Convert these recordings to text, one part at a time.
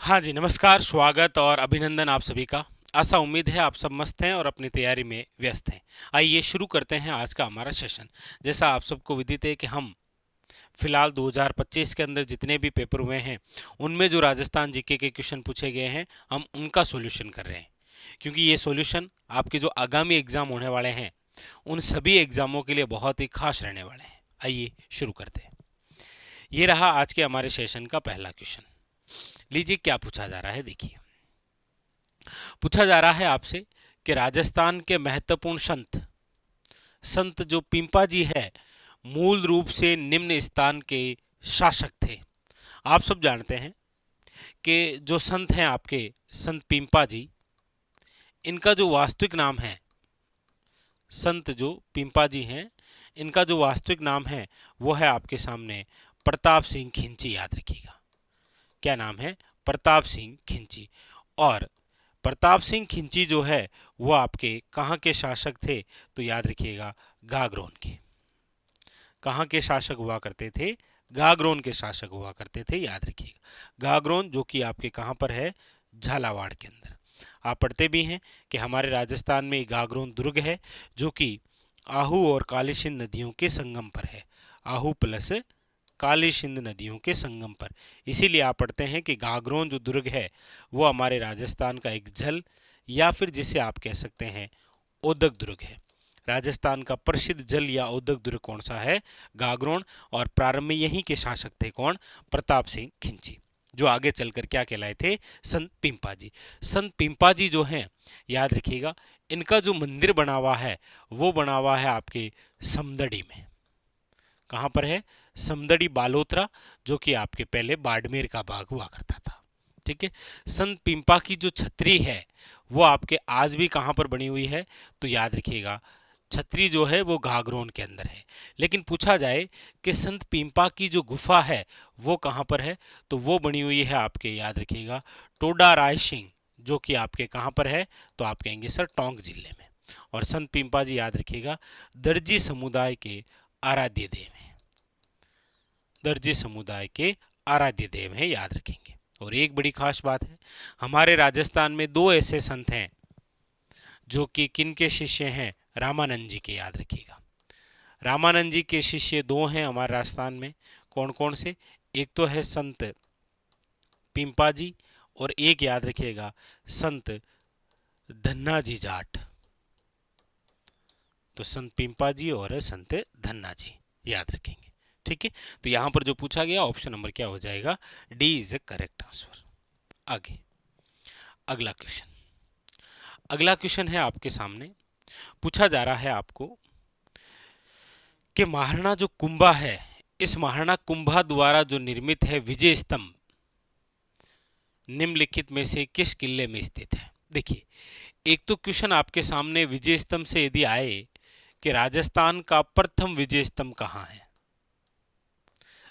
हाँ जी, नमस्कार, स्वागत और अभिनंदन आप सभी का। आशा उम्मीद है आप सब मस्त हैं और अपनी तैयारी में व्यस्त हैं। आइए शुरू करते हैं आज का हमारा सेशन। जैसा आप सबको विदित है कि हम फिलहाल 2025 के अंदर जितने भी पेपर हुए हैं, उनमें जो राजस्थान जीके के क्वेश्चन पूछे गए हैं, हम उनका सॉल्यूशन कर रहे हैं। क्योंकि ये सॉल्यूशन आपके जो आगामी एग्जाम होने वाले हैं, उन सभी एग्जामों के लिए बहुत ही खास रहने वाले हैं। आइए शुरू करते हैं। ये रहा आज के हमारे सेशन का पहला क्वेश्चन। लीजिए क्या पूछा जा रहा है, देखिए। पूछा जा रहा है आपसे कि राजस्थान के महत्वपूर्ण संत संत जो पिंपा जी है, मूल रूप से निम्न स्थान के शासक थे। आप सब जानते हैं कि जो संत हैं आपके संत पिंपा जी, इनका जो वास्तविक नाम है, संत जो पिंपा जी हैं, इनका जो वास्तविक नाम है वो है आपके सामने प्रताप सिंह खिंची। याद रखिएगा, क्या नाम है? प्रताप सिंह खिंची। और प्रताप सिंह खिंची जो है वो आपके कहाँ के शासक थे? तो याद रखिएगा, गागरोन के। कहाँ के शासक हुआ करते थे? गागरोन के शासक हुआ करते थे, याद रखिएगा। गागरोन जो कि आपके कहाँ पर है? झालावाड़ के अंदर। आप पढ़ते भी हैं कि हमारे राजस्थान में गागरोन दुर्ग है, जो कि आहू और काली सिंध नदियों के संगम पर है। आहू प्लस काली सिंध नदियों के संगम पर। इसीलिए आप पढ़ते हैं कि गागरोन जो दुर्ग है वो हमारे राजस्थान का एक जल, या फिर जिसे आप कह सकते हैं ओदक दुर्ग है। राजस्थान का प्रसिद्ध जल या ओदक दुर्ग कौन सा है? गागरोन। और प्रारंभ में यहीं के शासक थे कौन? प्रताप सिंह खिंची, जो आगे चलकर क्या कहलाए थे? संत पिंपा जी। संत पिंपा जी जो हैं, याद रखिएगा, इनका जो मंदिर बना हुआ है वो बना हुआ है आपके समदड़ी में। कहाँ पर है? समदड़ी बालोतरा, जो कि आपके पहले बाड़मेर का भाग हुआ करता था। ठीक है। संत पिंपा की जो छतरी है वो आपके आज भी कहाँ पर बनी हुई है? तो याद रखिएगा, छतरी जो है वो घाघरोन के अंदर है। लेकिन पूछा जाए कि संत पिंपा की जो गुफा है वो कहाँ पर है? तो वो बनी हुई है आपके, याद रखिएगा, टोडा रायसिंह, जो कि आपके कहाँ पर है? तो आप कहेंगे सर टोंक जिले में। और संत पिंपा जी, याद रखिएगा, दर्जी समुदाय के आराध्य देव हैं। दर्जी समुदाय के आराध्य देव हैं, याद रखेंगे। और एक बड़ी खास बात है, हमारे राजस्थान में दो ऐसे संत हैं जो कि किन के शिष्य हैं? रामानंद जी के, याद रखिएगा। रामानंद जी के शिष्य दो हैं हमारे राजस्थान में। कौन कौन से? एक तो है संत पिंपा जी, और एक याद रखिएगा संत धन्ना जी जाट। तो संत पिंपा जी और संत धन्ना जी, याद रखेंगे। ठीक है। तो यहां पर जो पूछा गया ऑप्शन नंबर क्या हो जाएगा? D is a correct answer. आगे अगला क्वेश्चन। अगला क्वेश्चन है आपके सामने। पूछा जा रहा है आपको कि महाराणा जो कुंभा है, इस महाराणा कुंभा द्वारा जो निर्मित है विजय स्तंभ, निम्नलिखित में से किस किले में स्थित है? देखिए, एक तो क्वेश्चन आपके सामने विजय स्तंभ से यदि आए कि राजस्थान का प्रथम विजय स्तंभ कहाँ है,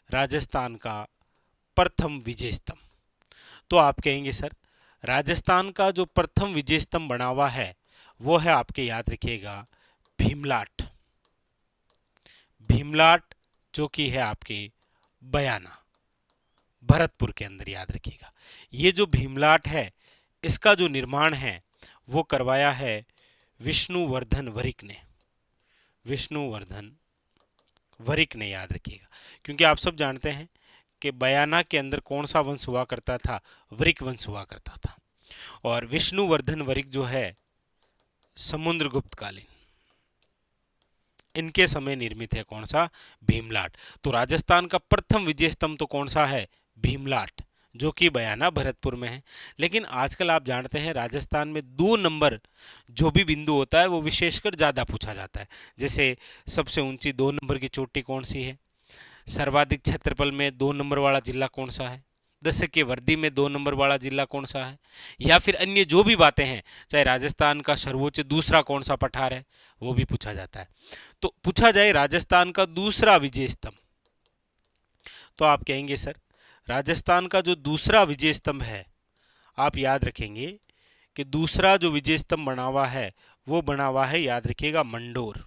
राजस्थान का प्रथम विजय स्तंभ, तो आप कहेंगे सर राजस्थान का जो प्रथम विजय स्तंभ बना हुआ है वो है आपके, याद रखिएगा, भीमलाट। भीमलाट जो कि है आपके बयाना, भरतपुर के अंदर, याद रखिएगा। ये जो भीमलाट है, इसका जो निर्माण है वो करवाया है विष्णुवर्धन वरिक ने। विष्णुवर्धन वरिक ने, याद रखिएगा। क्योंकि आप सब जानते हैं कि बयाना के अंदर कौन सा वंश हुआ करता था? वरिक वंश हुआ करता था। और विष्णुवर्धन वरिक जो है समुद्रगुप्त कालीन, इनके समय निर्मित है कौन सा? भीमलाट। तो राजस्थान का प्रथम विजय स्तंभ तो कौन सा है? भीमलाट, जो कि बयाना भरतपुर में है। लेकिन आजकल आप जानते हैं राजस्थान में 2 नंबर जो भी बिंदु होता है वो विशेषकर ज्यादा पूछा जाता है। जैसे सबसे ऊंची 2 नंबर की चोटी कौन सी है? सर्वाधिक क्षेत्रफल में 2 नंबर वाला जिला कौन सा है? जैसे कि वर्दी में 2 नंबर वाला जिला कौन सा है? या फिर अन्य जो भी बातें हैं, चाहे राजस्थान का सर्वोच्च दूसरा कौन सा पठार है, वो भी पूछा जाता है। तो पूछा जाए राजस्थान का दूसरा विजय स्तंभ, तो आप कहेंगे सर राजस्थान का जो दूसरा विजय स्तंभ है, आप याद रखेंगे कि दूसरा जो विजय स्तंभ बना हुआ है वो बना हुआ है, याद रखिएगा, मंडोर।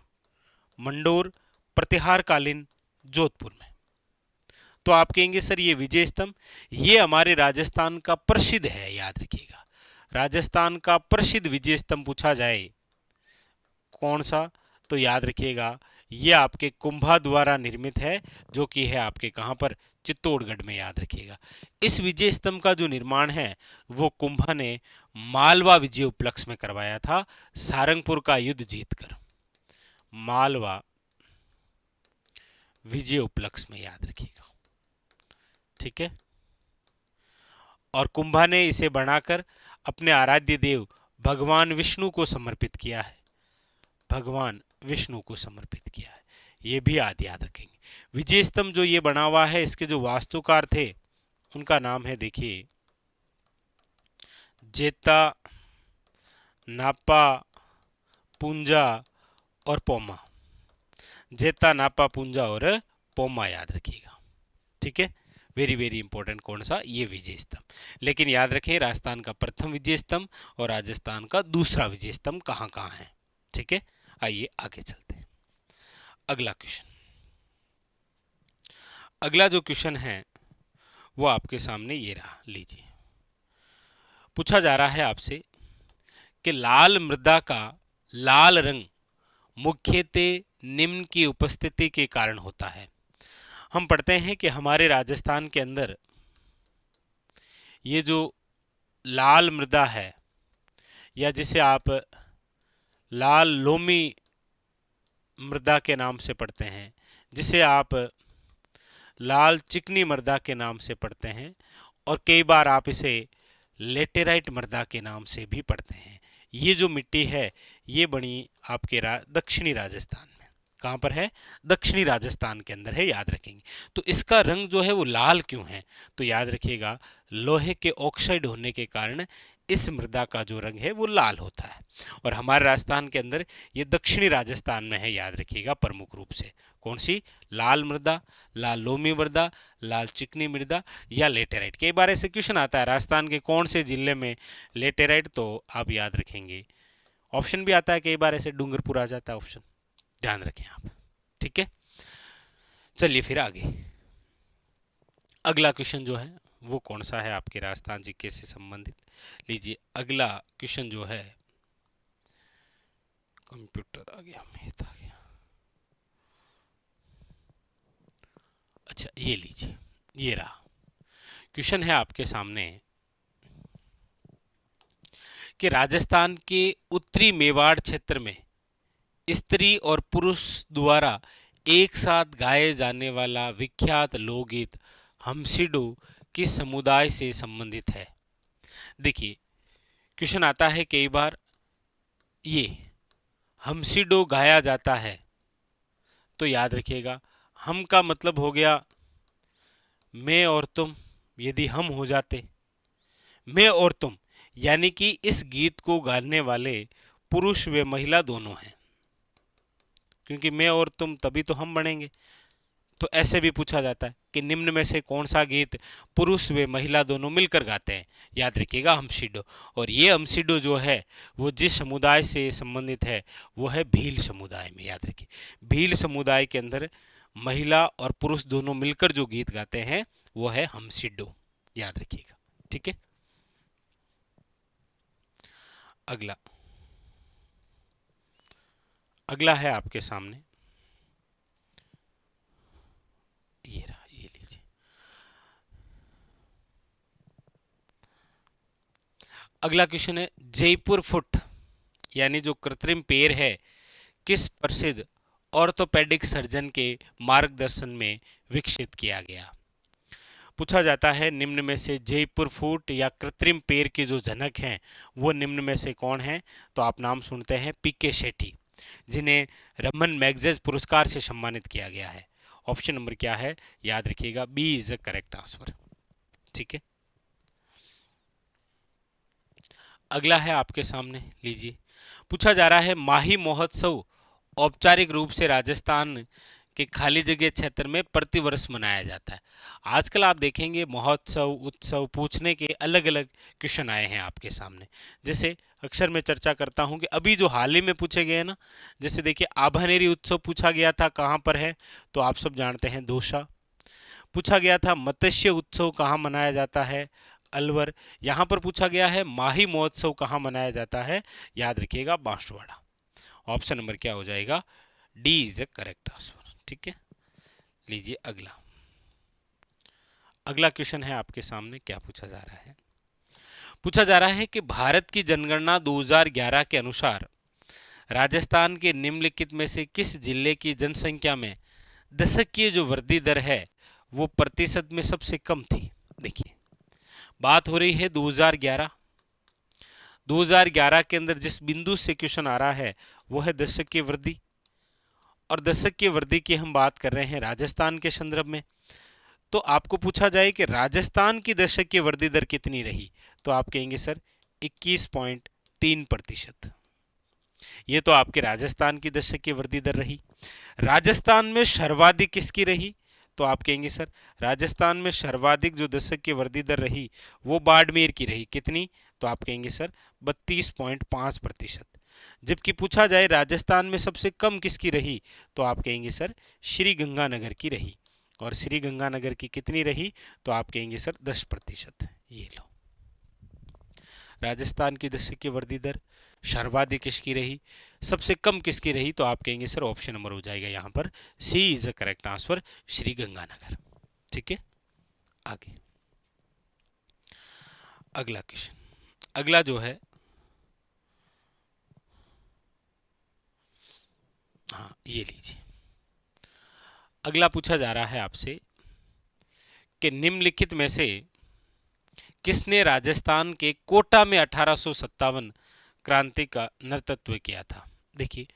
मंडोर प्रतिहार कालीन जोधपुर में। तो आप कहेंगे सर ये विजय स्तंभ, ये हमारे राजस्थान का प्रसिद्ध है, याद रखिएगा। राजस्थान का प्रसिद्ध विजय स्तंभ पूछा जाए कौन सा, तो याद रखिएगा ये आपके कुंभा द्वारा निर्मित है, जो कि है आपके कहां पर, चित्तौड़गढ़ में, याद रखिएगा। इस विजय स्तंभ का जो निर्माण है वो कुंभा ने मालवा विजय उपलक्ष्य में करवाया था, सारंगपुर का युद्ध जीतकर, मालवा विजय उपलक्ष्य में, याद रखिएगा। ठीक है। और कुंभा ने इसे बनाकर अपने आराध्य देव भगवान विष्णु को समर्पित किया है, भगवान विष्णु को समर्पित किया है, ये भी याद रखेंगे। विजय स्तंभ जो ये बना हुआ है, इसके जो वास्तुकार थे उनका नाम है, देखिए, जेता, नापा, पूंजा और पोमा। जेता, नापा, पूंजा और पोमा, याद रखिएगा। ठीक है, वेरी वेरी इंपॉर्टेंट, कौन सा, ये विजय स्तंभ। लेकिन याद रखें राजस्थान का प्रथम विजय स्तंभ और राजस्थान का दूसरा विजय स्तंभ कहां कहां है। ठीक है, आइए आगे चलते हैं। अगला क्वेश्चन, अगला जो क्वेश्चन है वो आपके सामने ये रहा, लीजिए। पूछा जा रहा है आपसे कि लाल मृदा का लाल रंग मुख्यतः निम्न की उपस्थिति के कारण होता है। हम पढ़ते हैं कि हमारे राजस्थान के अंदर ये जो लाल मृदा है, या जिसे आप लाल लोमी मृदा के नाम से पढ़ते हैं, जिसे आप लाल चिकनी मृदा के नाम से पढ़ते हैं, और कई बार आप इसे लेटेराइट मृदा के नाम से भी पढ़ते हैं। ये जो मिट्टी है ये बनी आपके दक्षिणी राजस्थान में, कहाँ पर है, दक्षिणी राजस्थान के अंदर है, याद रखेंगे। तो इसका रंग जो है वो लाल क्यों है, तो याद रखिएगा लोहे के ऑक्साइड होने के कारण इस मृदा का जो रंग है वो लाल होता है। और हमारे राजस्थान के अंदर ये दक्षिणी राजस्थान में है, याद रखिएगा, प्रमुख रूप से कौन सी, लाल मृदा, लाल लोमी मृदा, लाल चिकनी मृदा या लेटेराइट। कई बार ऐसे क्वेश्चन आता है राजस्थान के कौन से जिले में लेटेराइट, तो आप याद रखेंगे ऑप्शन भी आता है, कई बार ऐसे डूंगरपुर आ जाता है ऑप्शन, ध्यान रखें आप। ठीक है, चलिए फिर आगे। अगला क्वेश्चन जो है वो कौन सा है आपके राजस्थान जीके से संबंधित, लीजिए। अगला क्वेश्चन जो है, कंप्यूटर आ गया, मैथ आ गया, अच्छा ये लीजिए, ये रहा क्वेश्चन है आपके सामने कि राजस्थान के उत्तरी मेवाड़ क्षेत्र में स्त्री और पुरुष द्वारा एक साथ गाए जाने वाला विख्यात लोकगीत हमसिडो किस समुदाय से संबंधित है। देखिए क्वेश्चन आता है कई बार, ये हमसिडो गाया जाता है, तो याद रखिएगा हम का मतलब हो गया मैं और तुम, यदि हम हो जाते, मैं और तुम, यानी कि इस गीत को गाने वाले पुरुष व महिला दोनों हैं, क्योंकि मैं और तुम तभी तो हम बनेंगे। तो ऐसे भी पूछा जाता है कि निम्न में से कौन सा गीत पुरुष व महिला दोनों मिलकर गाते हैं, याद रखिएगा हमसिडो। और ये हमसिडो जो है वो जिस समुदाय से संबंधित है वो है भील समुदाय में, याद रखिए। भील समुदाय के अंदर महिला और पुरुष दोनों मिलकर जो गीत गाते हैं वो है हमसिडो, याद रखिएगा। ठीक है, अगला, अगला है आपके सामने, ये रहा, ये लीजिए। अगला क्वेश्चन है, जयपुर फुट यानी जो कृत्रिम पैर है किस प्रसिद्ध ऑर्थोपेडिक सर्जन के मार्गदर्शन में विकसित किया गया। पूछा जाता है निम्न में से जयपुर फुट या कृत्रिम पैर के जो जनक हैं वो निम्न में से कौन है, तो आप नाम सुनते हैं पीके शेट्टी, जिन्हें रमन मैगसेसे पुरस्कार से सम्मानित किया गया है। ऑप्शन नंबर क्या है, याद रखिएगा B is the correct answer. ठीक है, अगला है आपके सामने, लीजिए। पूछा जा रहा है माही महोत्सव औपचारिक रूप से राजस्थान के खाली जगह क्षेत्र में प्रतिवर्ष मनाया जाता है। आजकल आप देखेंगे महोत्सव उत्सव पूछने के अलग अलग क्वेश्चन आए हैं आपके सामने। जैसे अक्सर मैं चर्चा करता हूं कि अभी जो हाल ही में पूछे गए हैं ना, जैसे देखिए आभानेरी उत्सव पूछा गया था, कहाँ पर है, तो आप सब जानते हैं दौसा। पूछा गया था मत्स्य उत्सव कहाँ मनाया जाता है, अलवर। यहाँ पर पूछा गया है माही महोत्सव कहाँ मनाया जाता है, याद रखिएगा बांसवाड़ा। ऑप्शन नंबर क्या हो जाएगा, D is a correct answer. ठीक है, लीजिए अगला। अगला क्वेश्चन है आपके सामने, क्या पूछा जा रहा है। पूछा जा रहा है कि भारत की जनगणना 2011 के अनुसार राजस्थान के निम्नलिखित में से किस जिले की जनसंख्या में दशकीय जो वृद्धि दर है वो प्रतिशत में सबसे कम थी। देखिए, बात हो रही है 2011 के अंदर जिस बिंदु से क्वेश्चन आ रहा है वो है दशकीय वृद्धि, और दशकीय वृद्धि की हम बात कर रहे हैं राजस्थान के संदर्भ में। तो आपको पूछा जाए कि राजस्थान की दशकीय वृद्धि दर कितनी रही, तो आप कहेंगे सर 21.3%। ये तो आपके राजस्थान की दशकीय वृद्धि दर रही। राजस्थान में सर्वाधिक किसकी रही, तो आप कहेंगे सर राजस्थान में सर्वाधिक जो दशकीय वृद्धि दर रही वो बाड़मेर की रही। कितनी, तो आप कहेंगे सर 32.5%। जबकि पूछा जाए राजस्थान में सबसे कम किसकी रही, तो आप कहेंगे सर श्री गंगानगर की रही। और श्री गंगानगर की कितनी रही, तो आप कहेंगे सर 10%। ये लो, राजस्थान की दशकीय वृद्धि दर सर्वाधिक किसकी रही, सबसे कम किसकी रही, तो आप कहेंगे सर ऑप्शन नंबर हो जाएगा यहाँ पर C is a correct answer, Shri Ganganagar. ठीक है, आगे अगला क्वेश्चन। अगला जो है, हाँ ये लीजिए। अगला पूछा जा रहा है आपसे कि निम्नलिखित में से किसने राजस्थान के कोटा में 1857 क्रांति का नेतृत्व किया था। देखिए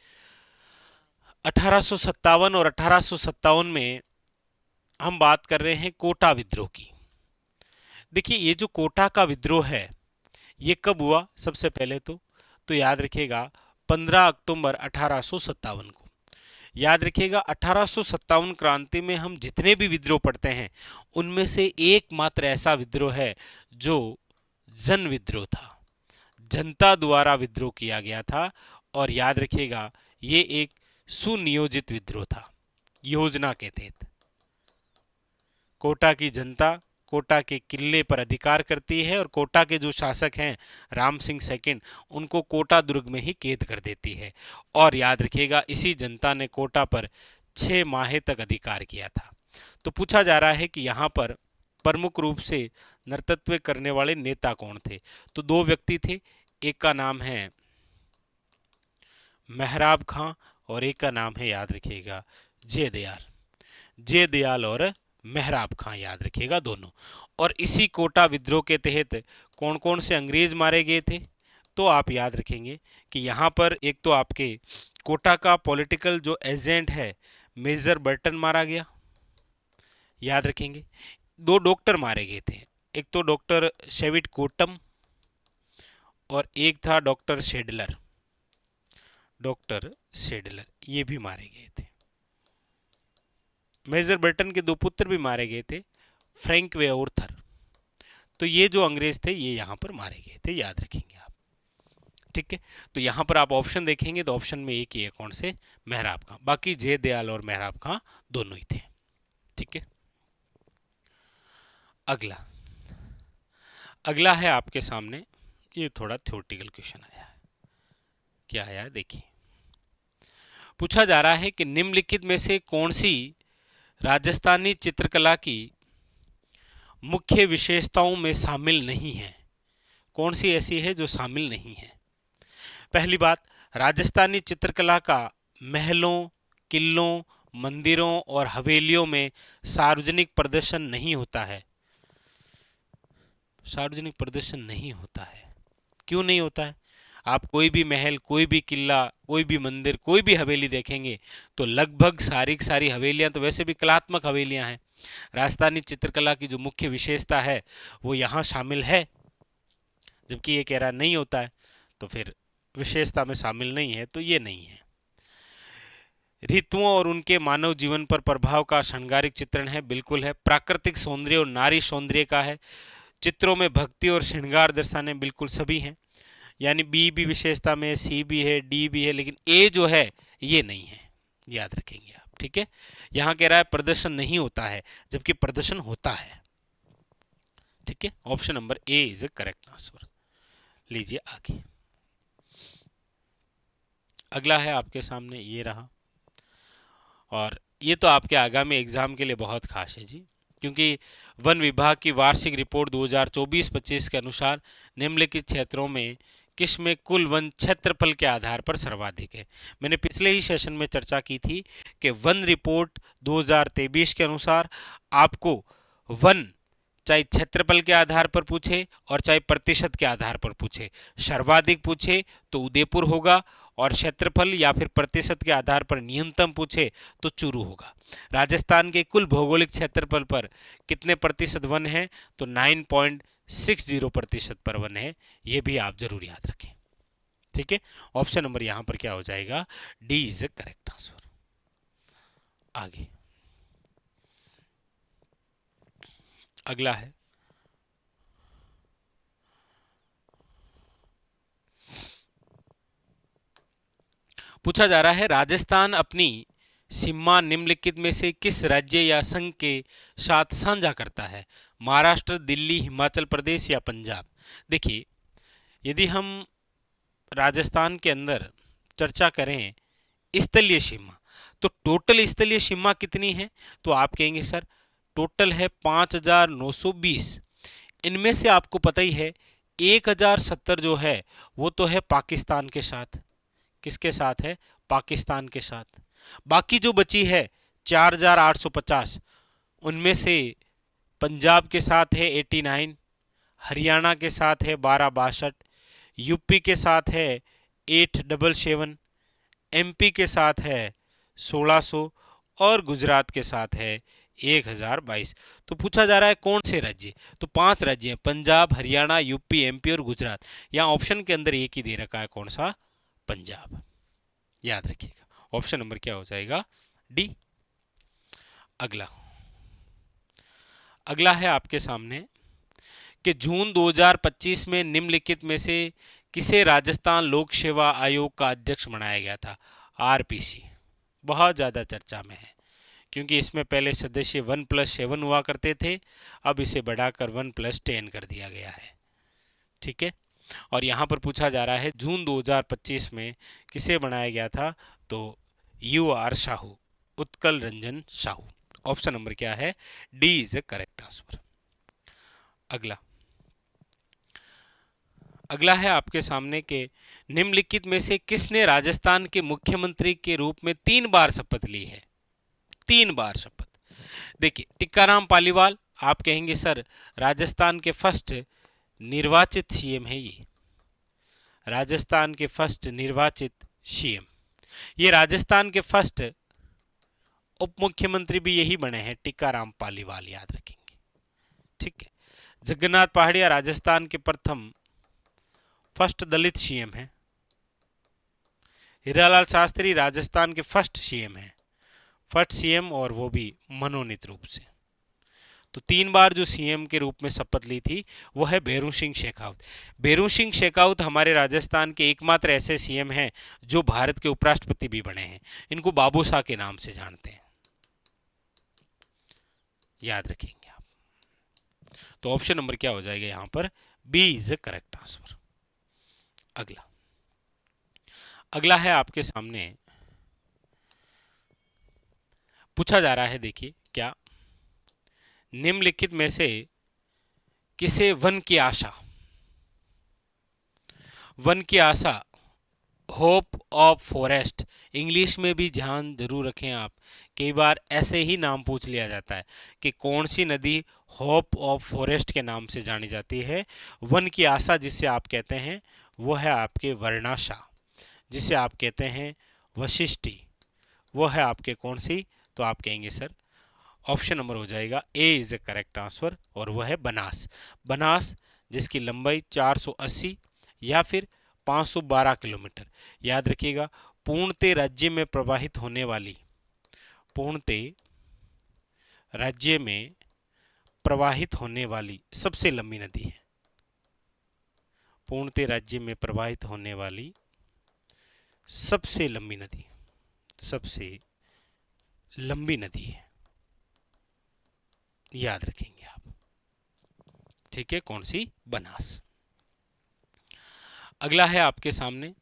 1857 और 1857 में हम बात कर रहे हैं कोटा विद्रोह की। देखिए ये जो कोटा का विद्रोह है ये कब हुआ, सबसे पहले तो याद रखिएगा 15 अक्टूबर 1857 को। याद रखिएगा 1857 क्रांति में हम जितने भी विद्रोह पढ़ते हैं उनमें से एकमात्र ऐसा विद्रोह है जो जन विद्रोह था, जनता द्वारा विद्रोह किया गया था। और याद रखिएगा ये एक सुनियोजित विद्रोह था, योजना के तहत। कोटा की जनता कोटा के किले पर अधिकार करती है और कोटा के जो शासक हैं राम सिंह सेकंड, उनको कोटा दुर्ग में ही कैद कर देती है। और याद रखिएगा इसी जनता ने कोटा पर 6 माह तक अधिकार किया था। तो पूछा जा रहा है कि यहाँ पर प्रमुख रूप से नेतृत्व करने वाले नेता कौन थे, तो 2 व्यक्ति थे। एक का नाम है मेहराब खां और एक का नाम है, याद रखिएगा, जयदयाल और मेहराब खां, याद रखिएगा दोनों। और इसी कोटा विद्रोह के तहत कौन कौन से अंग्रेज मारे गए थे, तो आप याद रखेंगे कि यहाँ पर एक तो आपके कोटा का पॉलिटिकल जो एजेंट है मेजर बर्टन मारा गया, याद रखेंगे। 2 डॉक्टर मारे गए थे, एक तो डॉक्टर शेविट कोटम और एक था डॉक्टर शेडलर, ये भी मारे गए थे। मेजर बर्टन के 2 पुत्र भी मारे गए थे, फ्रैंक वे और थर। तो ये जो अंग्रेज थे ये यहाँ पर मारे गए थे, याद रखेंगे आप। ठीक है, तो यहाँ पर आप ऑप्शन देखेंगे तो ऑप्शन में एक ही है, कौन से, मेहराब खां। बाकी जयदयाल और मेहराब खां दोनों ही थे। ठीक है, अगला है आपके सामने, ये थोड़ा थ्योरेटिकल क्वेश्चन आया है। क्या आया है देखिए। पूछा जा रहा है कि निम्नलिखित में से कौन सी राजस्थानी चित्रकला की मुख्य विशेषताओं में शामिल नहीं है, कौन सी ऐसी है जो शामिल नहीं है। पहली बात, राजस्थानी चित्रकला का महलों, किलों, मंदिरों और हवेलियों में सार्वजनिक प्रदर्शन नहीं होता है। सार्वजनिक प्रदर्शन नहीं होता है, क्यों नहीं होता है? आप कोई भी महल, कोई भी किला, कोई भी मंदिर, कोई भी हवेली देखेंगे तो लगभग सारी हवेलियां तो वैसे भी कलात्मक हवेलियां हैं। राजस्थानी चित्रकला की जो मुख्य विशेषता है वो यहाँ शामिल है, जबकि ये कह रहा नहीं होता है, तो फिर विशेषता में शामिल नहीं है, तो ये नहीं है। ऋतुओं और उनके मानव जीवन पर प्रभाव का श्रृंगारिक चित्रण है, बिल्कुल है। प्राकृतिक सौंदर्य और नारी सौंदर्य का है। चित्रों में भक्ति और श्रृंगार दर्शाने, बिल्कुल सभी हैं। यानी बी भी विशेषता में, सी भी है, डी भी है, लेकिन ए जो है ये नहीं है, याद रखेंगे आप। ठीक है, यहां कह रहा है प्रदर्शन नहीं होता है, जबकि प्रदर्शन होता है। ठीक है, option number A is a correct answer. लीजिए आगे, अगला है आपके सामने, ये रहा, और ये तो आपके आगामी एग्जाम के लिए बहुत खास है जी, क्योंकि वन विभाग की वार्षिक रिपोर्ट 2024-25 के अनुसार निम्नलिखित क्षेत्रों में किस में कुल वन क्षेत्रफल के आधार पर सर्वाधिक है। मैंने पिछले ही सेशन में चर्चा की थी कि वन रिपोर्ट 2023 के अनुसार आपको वन चाहे क्षेत्रफल के आधार पर पूछे और चाहे प्रतिशत के आधार पर पूछे, सर्वाधिक पूछे तो उदयपुर होगा, और क्षेत्रफल या फिर प्रतिशत के आधार पर न्यूनतम पूछे तो चूरू होगा। राजस्थान के कुल भौगोलिक क्षेत्रफल पर कितने प्रतिशत वन है, तो 9.60% पर वन है, ये भी आप जरूर याद रखें। ठीक है, ऑप्शन नंबर यहां पर क्या हो जाएगा, D is a correct answer. आगे अगला है, पूछा जा रहा है राजस्थान अपनी सीमा निम्नलिखित में से किस राज्य या संघ के साथ साझा करता है, महाराष्ट्र, दिल्ली, हिमाचल प्रदेश या पंजाब। देखिए, यदि हम राजस्थान के अंदर चर्चा करें स्थलीय सीमा, तो टोटल स्थलीय सीमा कितनी है, तो आप कहेंगे सर टोटल है 5,920। इनमें से आपको पता ही है 1,070 जो है वो तो है पाकिस्तान के साथ। किसके साथ है, पाकिस्तान के साथ। बाकी जो बची है 4,850, उनमें से पंजाब के साथ है 89, हरियाणा के साथ है 1262, यूपी के साथ है 877, एमपी के साथ है 1600 और गुजरात के साथ है 1,022। तो पूछा जा रहा है कौन से राज्य, तो 5 राज्य हैं, पंजाब, हरियाणा, यूपी, एमपी और गुजरात। यहाँ ऑप्शन के अंदर एक ही दे रखा है, कौन सा, पंजाब। याद रखिएगा, ऑप्शन नंबर क्या हो जाएगा, डी। अगला अगला है आपके सामने कि जून 2025 में निम्नलिखित में से किसे राजस्थान लोक सेवा आयोग का अध्यक्ष बनाया गया था, आरपीसी। बहुत ज़्यादा चर्चा में है, क्योंकि इसमें पहले सदस्य 1+7 हुआ करते थे, अब इसे बढ़ाकर 1+10 कर दिया गया है। ठीक है, और यहाँ पर पूछा जा रहा है जून 2025 में किसे बनाया गया था, तो UR Sahu, Utkal Ranjan Sahu. Option number क्या है, D is a correct answer. अगला अगला है आपके सामने के निम्नलिखित में से किसने राजस्थान के मुख्यमंत्री के रूप में 3 बार शपथ ली है, 3 बार शपथ। देखिए, टिक्काराम पालीवाल, आप कहेंगे सर राजस्थान के फर्स्ट निर्वाचित सीएम है ये, राजस्थान के फर्स्ट निर्वाचित सीएम। ये राजस्थान के फर्स्ट उप मुख्यमंत्री भी यही बने हैं, टिक्काराम पालीवाल, याद रखेंगे। ठीक है, जगन्नाथ पहाड़िया राजस्थान के प्रथम फर्स्ट दलित सीएम है। हीरालाल शास्त्री राजस्थान के फर्स्ट सीएम है, फर्स्ट सीएम, और वो भी मनोनीत रूप से। तो 3 बार जो सीएम के रूप में शपथ ली थी वो है भैरू सिंह शेखावत। भैरू सिंह शेखावत हमारे राजस्थान के एकमात्र ऐसे सीएम हैं जो भारत के उपराष्ट्रपति भी बने हैं। इनको बाबू शाह के नाम से जानते हैं, याद रखेंगे आप। तो ऑप्शन नंबर क्या हो जाएगा यहां पर, B is a correct answer. अगला अगला है आपके सामने, पूछा जा रहा है, देखिए क्या निम्नलिखित में से किसे वन की आशा, वन की आशा, होप ऑफ फॉरेस्ट, इंग्लिश में भी ध्यान जरूर रखें आप, कई बार ऐसे ही नाम पूछ लिया जाता है कि कौन सी नदी होप ऑफ फॉरेस्ट के नाम से जानी जाती है। वन की आशा जिसे आप कहते हैं वो है आपके वर्णाशा, जिसे आप कहते हैं वशिष्ठी, वो है आपके कौन सी, तो आप कहेंगे सर ऑप्शन नंबर हो जाएगा ए इज ए करेक्ट आंसर, और वह है बनास। बनास जिसकी लंबाई 480 या फिर 512 किलोमीटर। याद रखिएगा, पूर्णतः राज्य में प्रवाहित होने वाली, पूर्णतः राज्य में प्रवाहित होने वाली सबसे लंबी नदी है, पूर्णतः राज्य में प्रवाहित होने वाली सबसे लंबी नदी, सबसे लंबी नदी है, याद रखेंगे आप। ठीक है, कौन सी? बनास। अगला है आपके सामने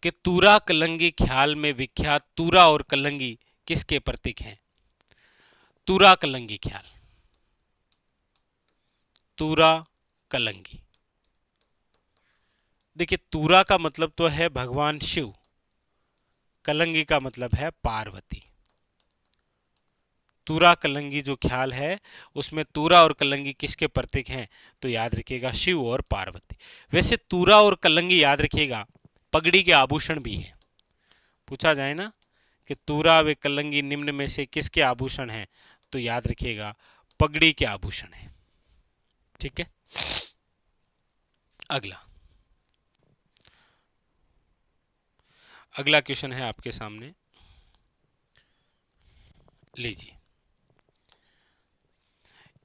कि तूरा कलंगी ख्याल में विख्यात तूरा और कलंगी किसके प्रतीक हैं? तूरा कलंगी ख्याल, तूरा कलंगी। देखिए, तूरा का मतलब तो है भगवान शिव, कलंगी का मतलब है पार्वती। तूरा कलंगी जो ख्याल है उसमें तूरा और कलंगी किसके प्रतीक हैं? तो याद रखिएगा शिव और पार्वती। वैसे तूरा और कलंगी याद रखिएगा पगड़ी के आभूषण भी है। पूछा जाए ना कि तूरा व कलंगी निम्न में से किसके आभूषण हैं, तो याद रखिएगा पगड़ी के आभूषण है। ठीक है, अगला क्वेश्चन है आपके सामने, लीजिए।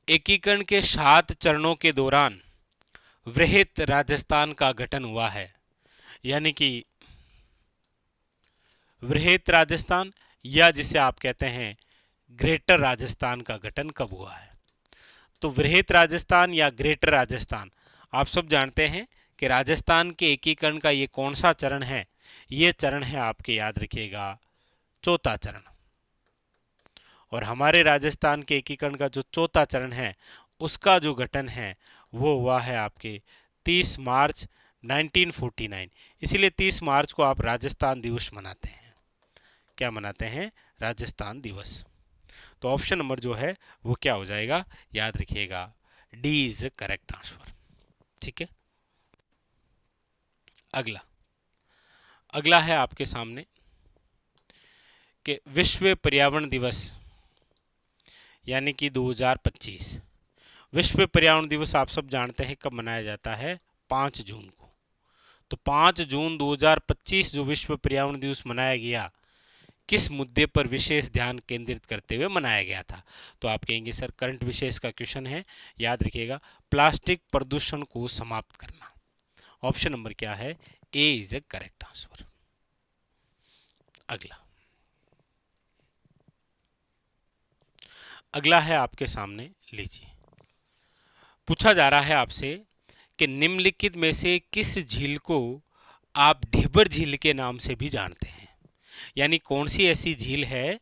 एकीकरण के 7 चरणों के दौरान वृहत राजस्थान का गठन हुआ है, यानी कि वृहत राजस्थान या जिसे आप कहते हैं ग्रेटर राजस्थान का गठन कब हुआ है? तो वृहत राजस्थान या ग्रेटर राजस्थान, आप सब जानते हैं कि राजस्थान के एकीकरण का ये कौन सा चरण है? ये चरण है आपके, याद रखिएगा, चौथा चरण। और हमारे राजस्थान के एकीकरण का जो चौथा चरण है उसका जो गठन है वो हुआ है आपके 30 मार्च 1949। इसीलिए 30 मार्च को आप राजस्थान दिवस मनाते हैं। क्या मनाते हैं? राजस्थान दिवस। तो ऑप्शन नंबर जो है वो क्या हो जाएगा? याद रखिएगा डी इज करेक्ट आंसर। ठीक है, अगला है आपके सामने कि विश्व पर्यावरण दिवस यानी कि 2025, विश्व पर्यावरण दिवस आप सब जानते हैं कब मनाया जाता है? 5 जून को। तो 5 जून 2025 जो विश्व पर्यावरण दिवस मनाया गया, किस मुद्दे पर विशेष ध्यान केंद्रित करते हुए मनाया गया था? तो आप कहेंगे सर करंट विशेष का क्वेश्चन है, याद रखिएगा प्लास्टिक प्रदूषण को समाप्त करना। ऑप्शन नंबर क्या है? ए इज ए करेक्ट आंसर। अगला है आपके सामने, लीजिए। पूछा जा रहा है आपसे कि निम्नलिखित में से किस झील को आप ढेबर झील के नाम से भी जानते हैं? यानी कौन सी ऐसी झील है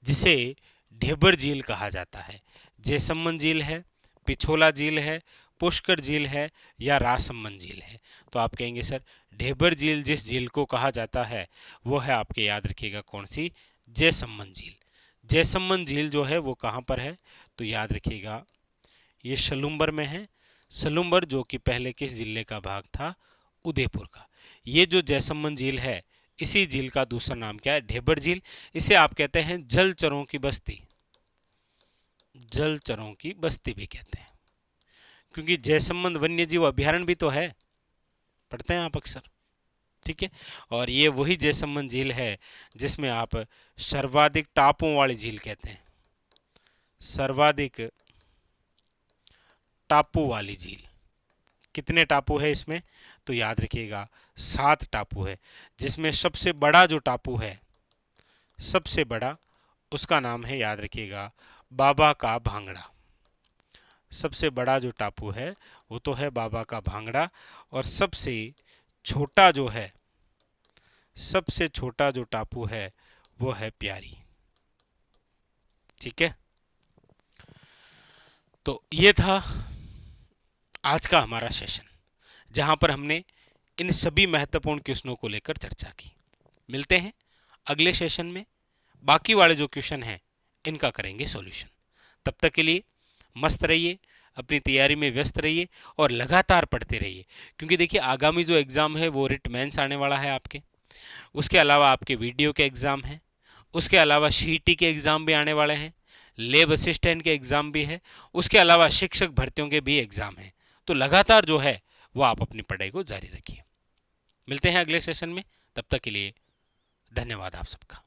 जिसे ढेबर झील कहा जाता है? जयसमंद झील है, पिछोला झील है, पुष्कर झील है या रासमंद झील है? तो आप कहेंगे सर ढेबर झील जिस झील को कहा जाता है वो है आपके, याद रखिएगा कौन सी? जयसमंद झील। जयसमंद झील जो है वो कहाँ पर है? तो याद रखिएगा ये सलूम्बर में है। सलूम्बर जो कि पहले किस जिले का भाग था? उदयपुर का। ये जो जयसमंद झील है इसी झील का दूसरा नाम क्या है? ढेबर झील। इसे आप कहते हैं जलचरों की बस्ती, जलचरों की बस्ती भी कहते हैं, क्योंकि जयसमंद वन्य जीव अभ्यारण्य भी तो है, पढ़ते हैं आप अक्सर। ठीक है, और ये वही जयसमंद झील है जिसमें आप सर्वाधिक टापुओं वाली झील कहते हैं, सर्वाधिक टापू वाली झील। कितने टापू है इसमें? तो याद रखिएगा 7 टापू है, जिसमें सबसे बड़ा जो टापू है, सबसे बड़ा, उसका नाम है, याद रखिएगा, बाबा का भांगड़ा। सबसे बड़ा जो टापू है वो तो है बाबा का भांगड़ा, और सबसे छोटा जो है, सबसे छोटा जो टापू है वो है प्यारी। ठीक है, तो ये था आज का हमारा सेशन, जहां पर हमने इन सभी महत्वपूर्ण क्वेश्चनों को लेकर चर्चा की। मिलते हैं अगले सेशन में, बाकी वाले जो क्वेश्चन हैं इनका करेंगे सॉल्यूशन। तब तक के लिए मस्त रहिए, अपनी तैयारी में व्यस्त रहिए और लगातार पढ़ते रहिए, क्योंकि देखिए आगामी जो एग्ज़ाम है वो रिट मेंस आने वाला है आपके, उसके अलावा आपके वीडियो के एग्ज़ाम हैं, उसके अलावा सीईटी के एग्ज़ाम भी आने वाले हैं, लैब असिस्टेंट के एग्ज़ाम भी है, उसके अलावा शिक्षक भर्तियों के भी एग्ज़ाम हैं। तो लगातार जो है वो आप अपनी पढ़ाई को जारी रखिए। मिलते हैं अगले सेशन में, तब तक के लिए धन्यवाद आप सबका।